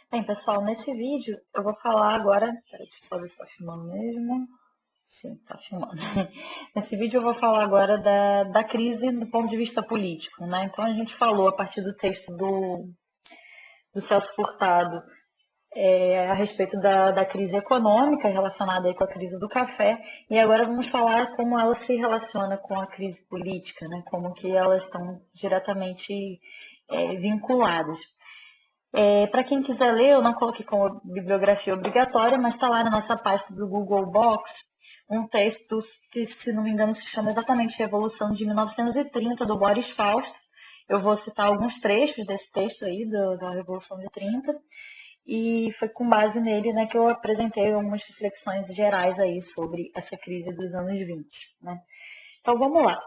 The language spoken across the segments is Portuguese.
Bem, pessoal, nesse vídeo eu vou falar agora. Peraí, deixa eu só ver se está filmando mesmo. Sim, está filmando. Nesse vídeo eu vou falar agora da crise do ponto de vista político, né? Então a gente falou a partir do texto do Celso Furtado a respeito da crise econômica relacionada aí com a crise do café, e agora vamos falar como ela se relaciona com a crise política, né? Como que elas estão diretamente vinculadas. Para quem quiser ler, eu não coloquei como bibliografia obrigatória, mas está lá na nossa pasta do Google Box um texto que, se não me engano, se chama exatamente Revolução de 1930, do Boris Fausto. Eu vou citar alguns trechos desse texto aí, da Revolução de 30, e foi com base nele, né, que eu apresentei algumas reflexões gerais aí sobre essa crise dos anos 20, né? Então, vamos lá.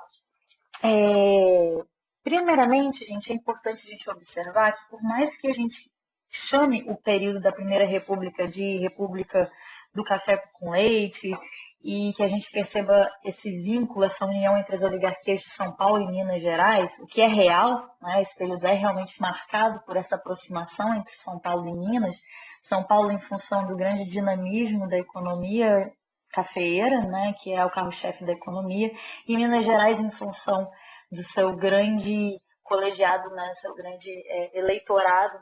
Primeiramente, gente, é importante a gente observar que, por mais que a gente chame o período da Primeira República de República do Café com Leite e que a gente perceba esse vínculo, essa união entre as oligarquias de São Paulo e Minas Gerais, o que é real, né? Esse período é realmente marcado por essa aproximação entre São Paulo e Minas. São Paulo em função do grande dinamismo da economia cafeeira, né, que é o carro-chefe da economia, e Minas Gerais em função do seu grande colegiado, né, seu grande eleitorado,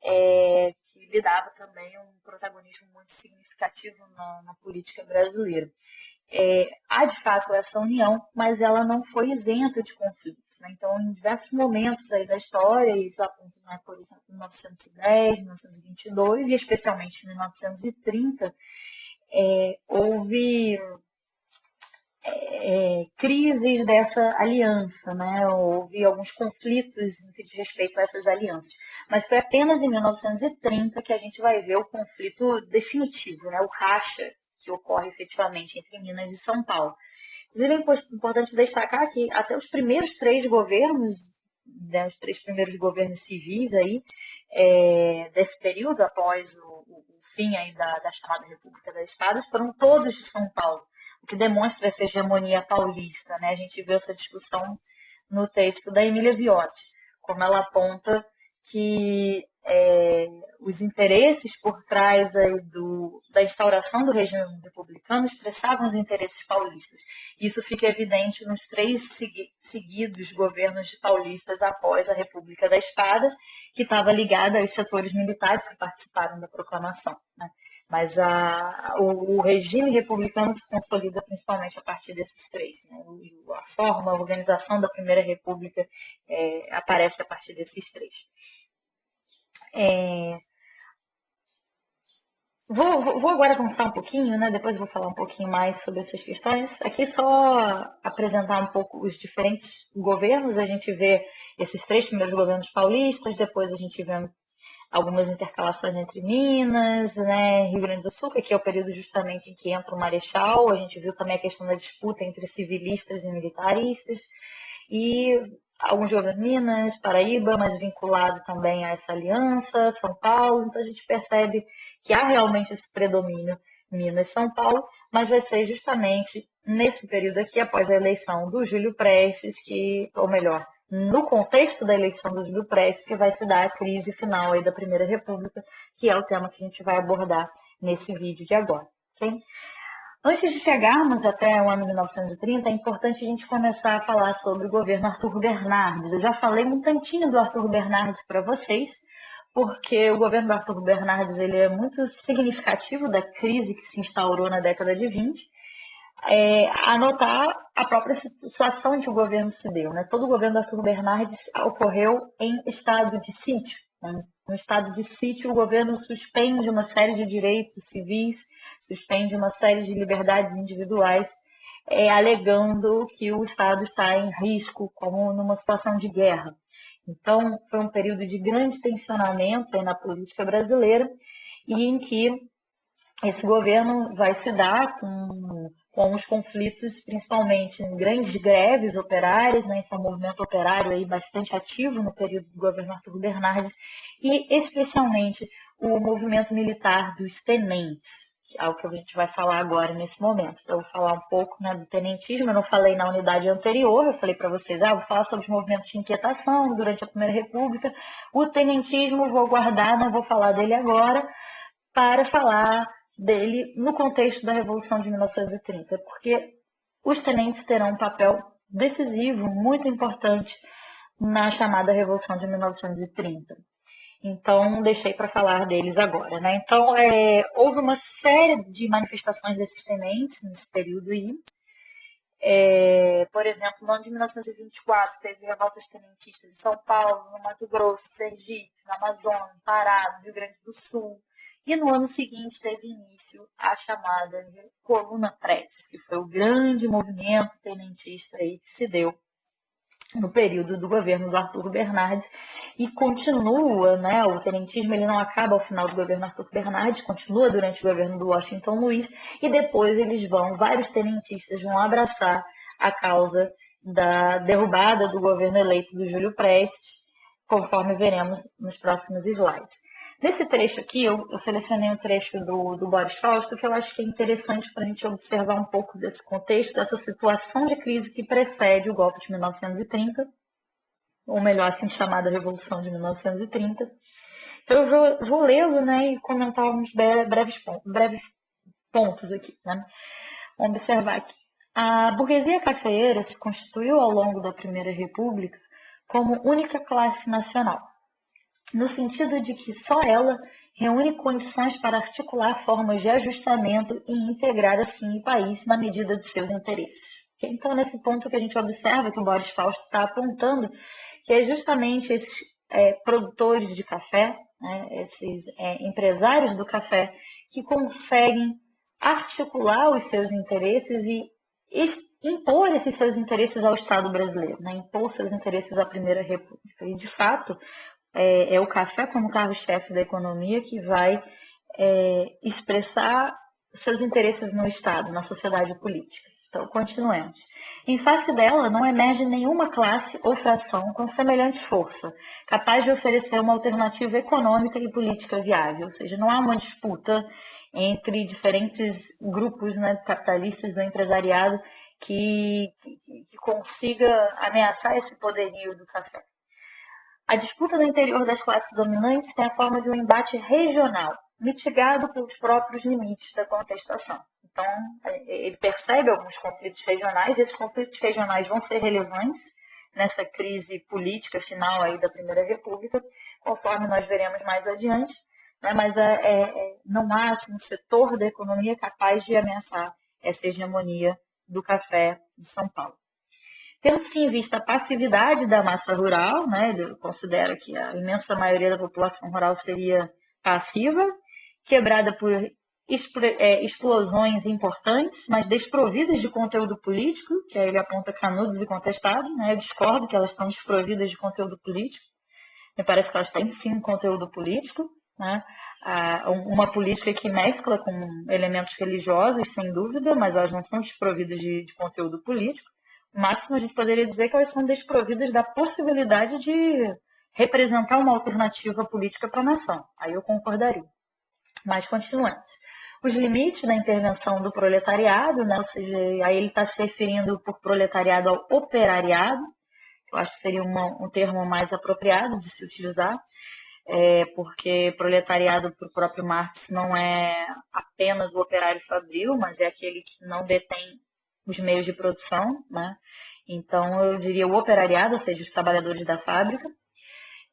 que lhe dava também um protagonismo muito significativo na política brasileira. Há de fato essa união, mas ela não foi isenta de conflitos, né? Então, em diversos momentos aí da história, e eles apontam, né, por exemplo, 1910, 1922 e especialmente em 1930, houve crises dessa aliança, né? Houve alguns conflitos no que diz respeito a essas alianças. Mas foi apenas em 1930 que a gente vai ver o conflito definitivo, né? O racha que ocorre efetivamente entre Minas e São Paulo. Inclusive, é importante destacar que até os primeiros três governos, né, os três primeiros governos civis aí, desse período, após o fim aí da chamada República das Espadas, foram todos de São Paulo, o que demonstra essa hegemonia paulista, né? A gente vê essa discussão no texto da Emília Viotti, como ela aponta que os interesses por trás aí da instauração do regime republicano expressavam os interesses paulistas. Isso fica evidente nos três seguidos governos de paulistas após a República da Espada, que estava ligada aos setores militares que participaram da proclamação, né? Mas o regime republicano se consolida principalmente a partir desses três, né? A forma, a organização da Primeira República aparece a partir desses três. Vou agora avançar um pouquinho, né? Depois vou falar um pouquinho mais sobre essas questões. Aqui só apresentar um pouco os diferentes governos. A gente vê esses três primeiros governos paulistas, depois a gente vê algumas intercalações entre Minas, né, Rio Grande do Sul, que aqui é o período justamente em que entra o Marechal. A gente viu também a questão da disputa entre civilistas e militaristas. E alguns governos Minas, Paraíba, mas vinculado também a essa aliança, São Paulo. Então a gente percebe que há realmente esse predomínio Minas-São Paulo, mas vai ser justamente nesse período aqui, após a eleição do Júlio Prestes, ou melhor, no contexto da eleição do Júlio Prestes, que vai se dar a crise final aí da Primeira República, que é o tema que a gente vai abordar nesse vídeo de agora. Okay? Antes de chegarmos até o ano 1930, é importante a gente começar a falar sobre o governo Arthur Bernardes. Eu já falei um tantinho do Arthur Bernardes para vocês, porque o governo do Arthur Bernardes ele é muito significativo da crise que se instaurou na década de 20, anotar a própria situação em que o governo se deu, né? Todo o governo do Arthur Bernardes ocorreu em estado de sítio, né? No estado de sítio, o governo suspende uma série de direitos civis, suspende uma série de liberdades individuais, alegando que o Estado está em risco, como numa situação de guerra. Então, foi um período de grande tensionamento na política brasileira e em que esse governo vai se dar com os conflitos, principalmente em grandes greves operárias, né? Foi um movimento operário aí bastante ativo no período do governo Arthur Bernardes, e especialmente o movimento militar dos tenentes, é o que a gente vai falar agora nesse momento. Então, eu vou falar um pouco, né, do tenentismo. Eu não falei na unidade anterior, eu falei para vocês, vou falar sobre os movimentos de inquietação durante a Primeira República. O tenentismo vou guardar, não vou falar dele agora, para falar dele no contexto da Revolução de 1930, porque os tenentes terão um papel decisivo, muito importante, na chamada Revolução de 1930. Então, deixei para falar deles agora, né? Então, houve uma série de manifestações desses tenentes nesse período aí. Por exemplo, no ano de 1924, teve revoltas tenentistas em São Paulo, no Mato Grosso, Sergipe, no Amazonas, Pará, no Rio Grande do Sul. E no ano seguinte teve início a chamada Coluna Prestes, que foi o grande movimento tenentista aí que se deu no período do governo do Arthur Bernardes, e continua, né, o tenentismo ele não acaba ao final do governo Arthur Bernardes, continua durante o governo do Washington Luiz, e depois vários tenentistas vão abraçar a causa da derrubada do governo eleito do Júlio Prestes, conforme veremos nos próximos slides. Nesse trecho aqui, eu selecionei um trecho do Boris Fausto, que eu acho que é interessante para a gente observar um pouco desse contexto, dessa situação de crise que precede o golpe de 1930, ou melhor, assim chamada Revolução de 1930. Então, eu vou lê-lo, né, e comentar uns breves pontos aqui. Né? Vamos observar aqui. A burguesia cafeeira se constituiu ao longo da Primeira República como única classe nacional, no sentido de que só ela reúne condições para articular formas de ajustamento e integrar assim o país na medida de seus interesses. Então, nesse ponto que a gente observa que o Boris Fausto está apontando, que é justamente esses produtores de café, né, esses empresários do café, que conseguem articular os seus interesses e impor esses seus interesses ao Estado brasileiro, né, impor seus interesses à Primeira República. E, de fato, é o café como carro-chefe da economia que vai expressar seus interesses no Estado, na sociedade política. Então, continuemos. Em face dela, não emerge nenhuma classe ou fração com semelhante força, capaz de oferecer uma alternativa econômica e política viável. Ou seja, não há uma disputa entre diferentes grupos, né, capitalistas do empresariado que consiga ameaçar esse poderio do café. A disputa no interior das classes dominantes tem a forma de um embate regional, mitigado pelos próprios limites da contestação. Então, ele percebe alguns conflitos regionais, e esses conflitos regionais vão ser relevantes nessa crise política final aí da Primeira República, conforme nós veremos mais adiante, né? Mas não há assim, um setor da economia capaz de ameaçar essa hegemonia do café de São Paulo. Tendo-se em vista a passividade da massa rural, né, ele considera que a imensa maioria da população rural seria passiva, quebrada por explosões importantes, mas desprovidas de conteúdo político, que aí ele aponta canudos e contestados, né, eu discordo que elas estão desprovidas de conteúdo político, me parece que elas têm sim conteúdo político, né, uma política que mescla com elementos religiosos, sem dúvida, mas elas não são desprovidas de conteúdo político. No máximo, a gente poderia dizer que elas são desprovidas da possibilidade de representar uma alternativa política para a nação. Aí eu concordaria. Mas continuamos. Os limites da intervenção do proletariado, né, ou seja, aí ele está se referindo por proletariado ao operariado, que eu acho que seria um termo mais apropriado de se utilizar, porque proletariado, para o próprio Marx, não é apenas o operário fabril, mas é aquele que não detém os meios de produção, né? Então, eu diria o operariado, ou seja, os trabalhadores da fábrica.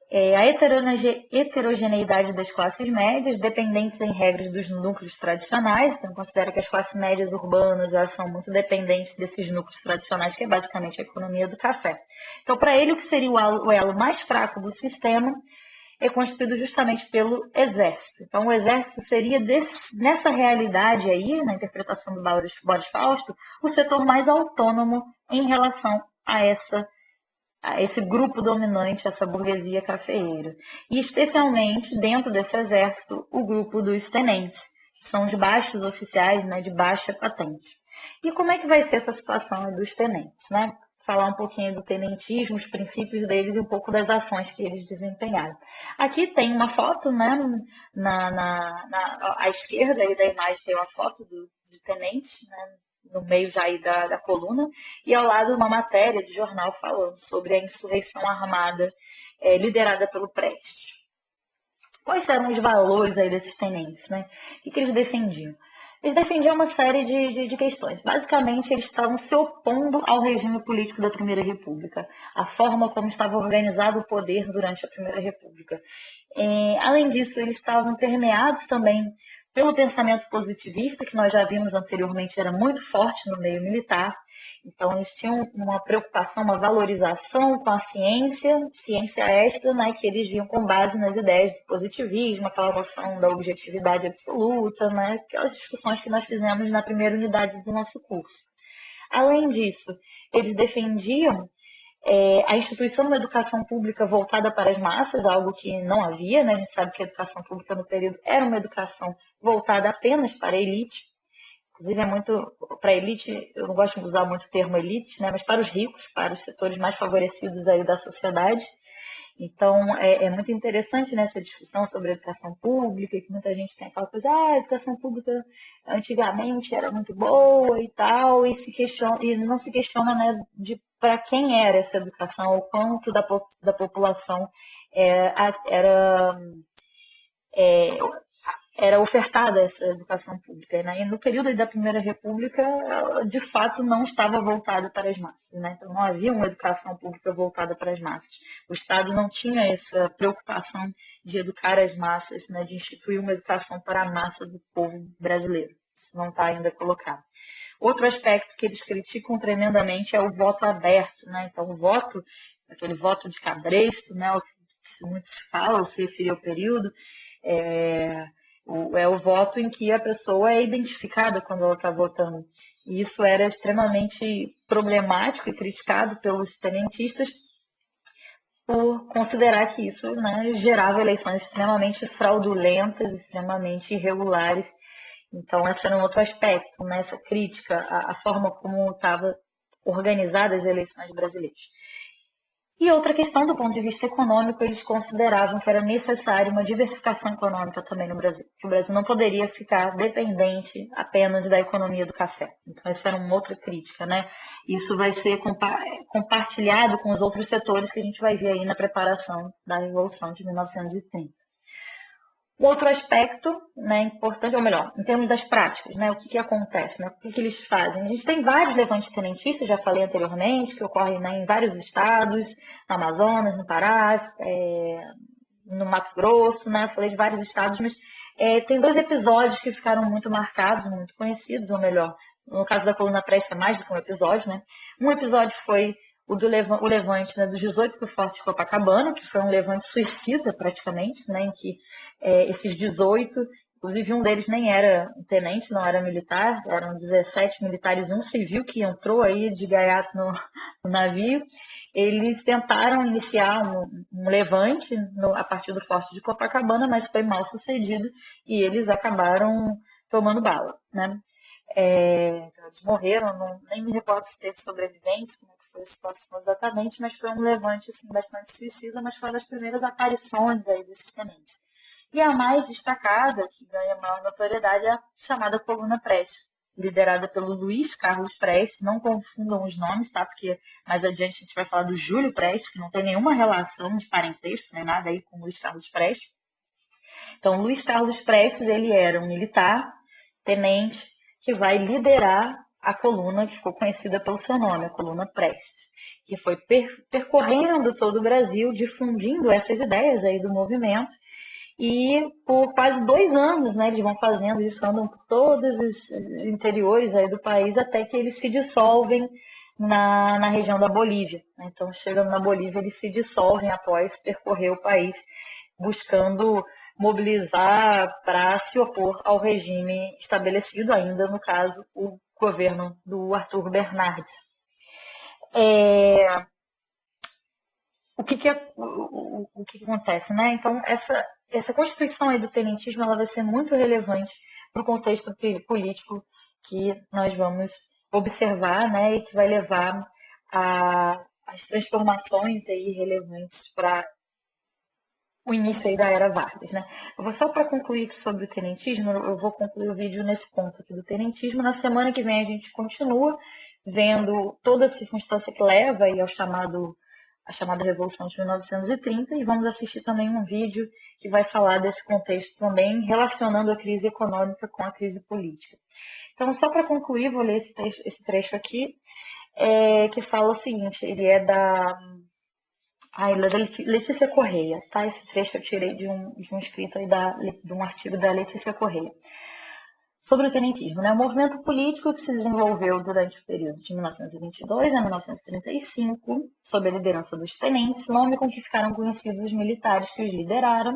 A heterogeneidade das classes médias, dependentes em regras dos núcleos tradicionais. Então, considera que as classes médias urbanas elas são muito dependentes desses núcleos tradicionais, que é basicamente a economia do café. Então, para ele, o que seria o elo mais fraco do sistema é constituído justamente pelo exército. Então, o exército seria, nessa realidade aí, na interpretação do Boris Fausto, o setor mais autônomo em relação a esse grupo dominante, essa burguesia cafeeira. E, especialmente, dentro desse exército, o grupo dos tenentes, que são os baixos oficiais, né, de baixa patente. E como é que vai ser essa situação dos tenentes? Né? falar um pouquinho do tenentismo, os princípios deles e um pouco das ações que eles desempenharam. Aqui tem uma foto, né, à esquerda aí da imagem tem uma foto do tenente, né, no meio já aí da coluna, e ao lado uma matéria de jornal falando sobre a insurreição armada liderada pelo Prestes. Quais eram os valores aí desses tenentes, né? O que eles defendiam? Eles defendiam uma série de questões. Basicamente, eles estavam se opondo ao regime político da Primeira República, a forma como estava organizado o poder durante a Primeira República. Além disso, eles estavam permeados também pelo pensamento positivista, que nós já vimos anteriormente, era muito forte no meio militar. Então, eles tinham uma preocupação, uma valorização com a ciência extra, né, que eles viam com base nas ideias do positivismo, aquela noção da objetividade absoluta, né, aquelas discussões que nós fizemos na primeira unidade do nosso curso. Além disso, eles defendiam a instituição de uma educação pública voltada para as massas, algo que não havia, né? A gente sabe que a educação pública no período era uma educação voltada apenas para a elite. Inclusive, é muito para a elite, eu não gosto de usar muito o termo elite, né? Mas para os ricos, para os setores mais favorecidos aí da sociedade. Então, é muito interessante nessa discussão sobre a educação pública, que muita gente tem aquela coisa, a educação pública antigamente era muito boa e tal, e não se questiona, né, de para quem era essa educação, o quanto da população era ofertada essa educação pública, né? E no período da Primeira República, de fato, não estava voltado para as massas, né? Então, não havia uma educação pública voltada para as massas. O Estado não tinha essa preocupação de educar as massas, né? De instituir uma educação para a massa do povo brasileiro. Isso não está ainda colocado. Outro aspecto que eles criticam tremendamente é o voto aberto, né? Então, o voto, aquele voto de cabresto, né? O que muito se fala, se referir ao período, é o voto em que a pessoa é identificada quando ela está votando. E isso era extremamente problemático e criticado pelos tenentistas por considerar que isso, né, gerava eleições extremamente fraudulentas, extremamente irregulares. Então, esse era um outro aspecto, né, essa crítica à forma como estavam organizadas as eleições brasileiras. E outra questão, do ponto de vista econômico, eles consideravam que era necessária uma diversificação econômica também no Brasil, que o Brasil não poderia ficar dependente apenas da economia do café. Então, essa era uma outra crítica, né? Isso vai ser compartilhado com os outros setores que a gente vai ver aí na preparação da Revolução de 1930. O outro aspecto, né, importante, ou melhor, em termos das práticas, né, o que acontece, né, o que eles fazem? A gente tem vários levantes tenentistas, já falei anteriormente, que ocorrem, né, em vários estados, no Amazonas, no Pará, no Mato Grosso, né, falei de vários estados, mas tem dois episódios que ficaram muito marcados, muito conhecidos, ou melhor, no caso da coluna Prestes é mais do que um episódio, né? Um episódio foi o levante, né, dos 18 do Forte de Copacabana, que foi um levante suicida praticamente, né, em que esses 18, inclusive um deles nem era tenente, não era militar, eram 17 militares e um civil que entrou aí de gaiato no navio. Eles tentaram iniciar um levante a partir do Forte de Copacabana, mas foi mal sucedido e eles acabaram tomando bala, né? Então eles morreram, nem me recordo se teve sobrevivência, como foi a situação exatamente, mas foi um levante assim, bastante suicida, mas foi uma das primeiras aparições aí desses tenentes. E a mais destacada, que ganha maior notoriedade, é a chamada Coluna Prestes, liderada pelo Luiz Carlos Prestes. Não confundam os nomes, tá? Porque mais adiante a gente vai falar do Júlio Prestes, que não tem nenhuma relação de parentesco, nem nada aí com o Luiz Carlos Prestes. Então, Luiz Carlos Prestes, ele era um militar, tenente, que vai liderar a coluna que ficou conhecida pelo seu nome, a Coluna Prestes, que foi percorrendo todo o Brasil, difundindo essas ideias aí do movimento, e por quase 2 anos, né, eles vão fazendo isso, andam por todos os interiores aí do país, até que eles se dissolvem na região da Bolívia. Então, chegando na Bolívia, eles se dissolvem após percorrer o país, buscando mobilizar para se opor ao regime estabelecido ainda, no caso, o governo do Arthur Bernardes. O que acontece, né? Então, essa constituição aí do tenentismo, ela vai ser muito relevante para o contexto político que nós vamos observar, né? E que vai levar as transformações aí relevantes para o início aí da era Vargas, né? Eu vou só para concluir aqui sobre o tenentismo, eu vou concluir o vídeo nesse ponto aqui do tenentismo. Na semana que vem a gente continua vendo toda a circunstância que leva aí a chamada Revolução de 1930 e vamos assistir também um vídeo que vai falar desse contexto também, relacionando a crise econômica com a crise política. Então, só para concluir, vou ler esse trecho aqui, que fala o seguinte, ele é da Letícia Correia, tá? Esse trecho eu tirei de um escrito aí de um artigo da Letícia Correia. Sobre o tenentismo, né? O movimento político que se desenvolveu durante o período de 1922 a 1935, sob a liderança dos tenentes, nome com que ficaram conhecidos os militares que os lideraram,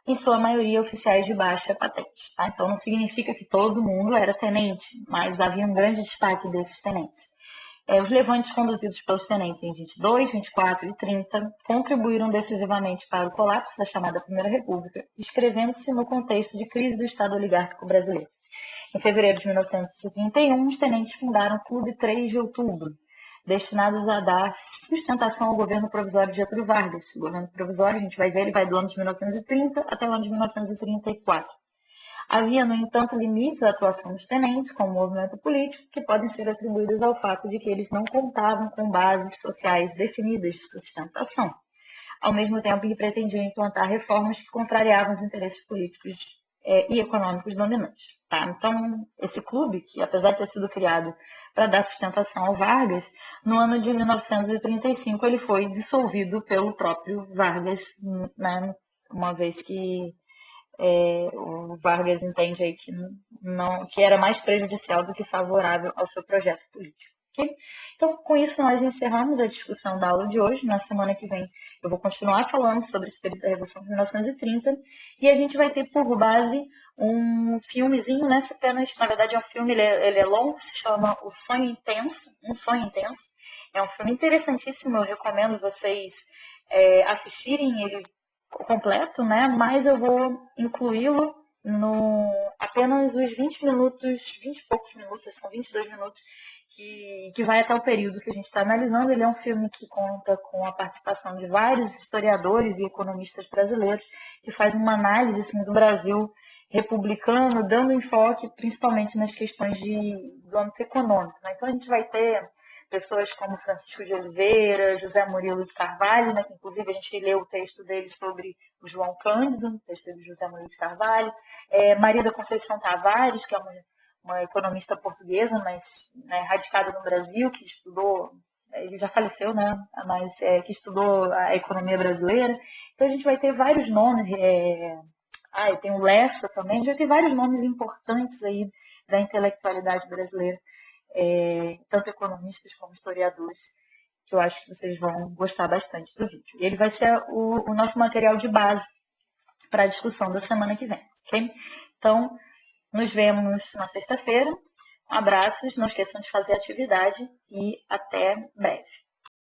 em sua maioria oficiais de baixa patente. Tá? Então não significa que todo mundo era tenente, mas havia um grande destaque desses tenentes. Os levantes conduzidos pelos tenentes em 22, 24 e 30 contribuíram decisivamente para o colapso da chamada Primeira República, escrevendo-se no contexto de crise do Estado oligárquico brasileiro. Em fevereiro de 1931, os tenentes fundaram o Clube 3 de Outubro, destinados a dar sustentação ao governo provisório de Getúlio Vargas. O governo provisório, a gente vai ver, ele vai do ano de 1930 até o ano de 1934. Havia, no entanto, limites à atuação dos tenentes como movimento político que podem ser atribuídos ao fato de que eles não contavam com bases sociais definidas de sustentação, ao mesmo tempo que pretendiam implantar reformas que contrariavam os interesses políticos e econômicos dominantes. Tá? Então, esse clube, que apesar de ter sido criado para dar sustentação ao Vargas, no ano de 1935 ele foi dissolvido pelo próprio Vargas, né? Uma vez que o Vargas entende aí que era mais prejudicial do que favorável ao seu projeto político. Okay? Então, com isso, nós encerramos a discussão da aula de hoje. Na semana que vem, eu vou continuar falando sobre esse período da Revolução de 1930 e a gente vai ter por base um filmezinho, né? Apenas, na verdade, é um filme, ele é longo, se chama O Sonho Intenso, Um Sonho Intenso. É um filme interessantíssimo, eu recomendo vocês assistirem ele completo, né? Mas eu vou incluí-lo no apenas os 20 minutos, 20 e poucos minutos, são 22 minutos, que vai até o período que a gente está analisando. Ele é um filme que conta com a participação de vários historiadores e economistas brasileiros, que faz uma análise assim, do Brasil republicano, dando enfoque principalmente nas questões do âmbito econômico. Né? Então a gente vai ter pessoas como Francisco de Oliveira, José Murilo de Carvalho, né, que inclusive a gente leu o texto dele sobre o João Cândido, o texto de José Murilo de Carvalho, Maria da Conceição Tavares, que é uma economista portuguesa, mas né, radicada no Brasil, que estudou, ele já faleceu, né, mas que estudou a economia brasileira. Então a gente vai ter vários nomes, tem o Lessa também, a gente vai ter vários nomes importantes aí da intelectualidade brasileira. Tanto economistas como historiadores, que eu acho que vocês vão gostar bastante do vídeo. E ele vai ser o nosso material de base para a discussão da semana que vem, ok? Então, nos vemos na sexta-feira. Um abraço, não esqueçam de fazer atividade e até breve.